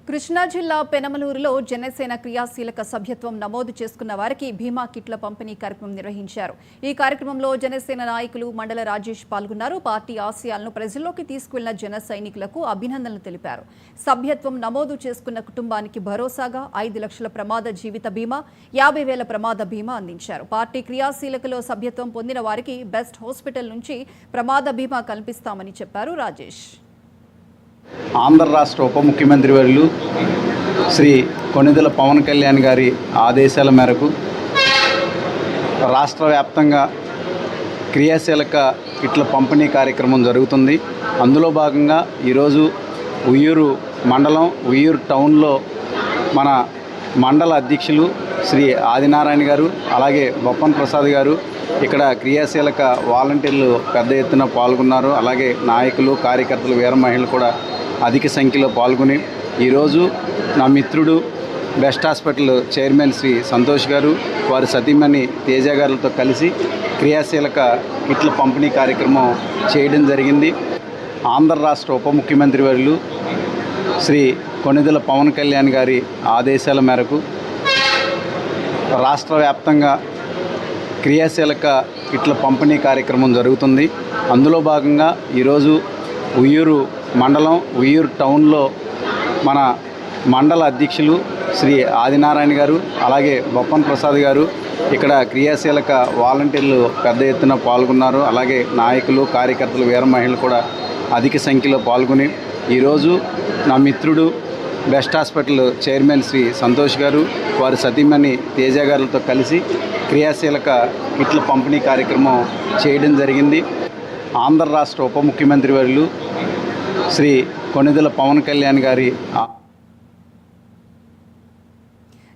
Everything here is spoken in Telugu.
కృష్ణా జిల్లా పెనమలూరులో జనసేన క్రియాశీలక సభ్యత్వం నమోదు చేసుకున్న వారికి భీమా కిట్ల పంపిణీ కార్యక్రమం నిర్వహించారు. ఈ కార్యక్రమంలో జనసేన నాయకులు మండల రాజేష్ పాల్గొన్నారు. పార్టీ ఆశయాలను ప్రజల్లోకి తీసుకువెళ్లిన జన సైనికులకు అభినందనలు తెలిపారు. సభ్యత్వం నమోదు చేసుకున్న కుటుంబానికి భరోసాగా 5 లక్షల ప్రమాద జీవిత బీమా, 50,000 ప్రమాద బీమా అందించారు. పార్టీ క్రియాశీలకలో సభ్యత్వం పొందిన వారికి బెస్ట్ హాస్పిటల్ నుంచి ప్రమాద బీమా కల్పిస్తామని చెప్పారు రాజేష్. ఆంధ్ర రాష్ట్ర ఉప ముఖ్యమంత్రి వర్యులు శ్రీ కొణిదెల పవన్ కళ్యాణ్ గారి ఆదేశాల మేరకు రాష్ట్ర వ్యాప్తంగా క్రియాశీలక కిట్ల పంపిణీ కార్యక్రమం జరుగుతుంది. అందులో భాగంగా ఈరోజు ఉయ్యూరు మండలం ఉయ్యూరు టౌన్లో మన మండల అధ్యక్షులు శ్రీ ఆదినారాయణ గారు, అలాగే బొప్పన్ ప్రసాద్ గారు ఇక్కడ క్రియాశీలక వాలంటీర్లు పెద్ద ఎత్తున పాల్గొన్నారు. అలాగే నాయకులు, కార్యకర్తలు, వీర మహిళలు కూడా అధిక సంఖ్యలో పాల్గొని ఈరోజు నా మిత్రుడు best hospital chairman Shri Santosh గారు, వారి సతీమణి తేజ గారులతో కలిసి క్రియాశీలక కిట్ల పంపిణీ కార్యక్రమం చేయడం జరిగింది. ఆంధ్ర రాష్ట్ర ఉప ముఖ్యమంత్రి వర్యులు శ్రీ కొణిదెల పవన్ కళ్యాణ్ గారి ఆదేశాల మేరకు రాష్ట్ర వ్యాప్తంగా క్రియాశీలక కిట్ల పంపిణీ కార్యక్రమం జరుగుతుంది. అందులో భాగంగా ఈరోజు ఉయ్యూరు మండలం ఉయ్యూరు టౌన్లో మన మండల అధ్యక్షులు శ్రీ ఆదినారాయణ గారు, అలాగే బొప్పన్ ప్రసాద్ గారు ఇక్కడ క్రియాశీలక వాలంటీర్లు పెద్ద ఎత్తున పాల్గొన్నారు. అలాగే నాయకులు, కార్యకర్తలు, వీర మహిళలు కూడా అధిక సంఖ్యలో పాల్గొని ఈరోజు నా మిత్రుడు best hospital chairman Shri Santosh గారు, వారి సతీమణి తేజ గారులతో కలిసి క్రియాశీలక కిట్ల పంపిణీ కార్యక్రమం చేయడం జరిగింది. ఆంధ్ర రాష్ట్ర ఉప ముఖ్యమంత్రి వర్యులు శ్రీ కొణిదెల పవన్ కళ్యాణ్ గారి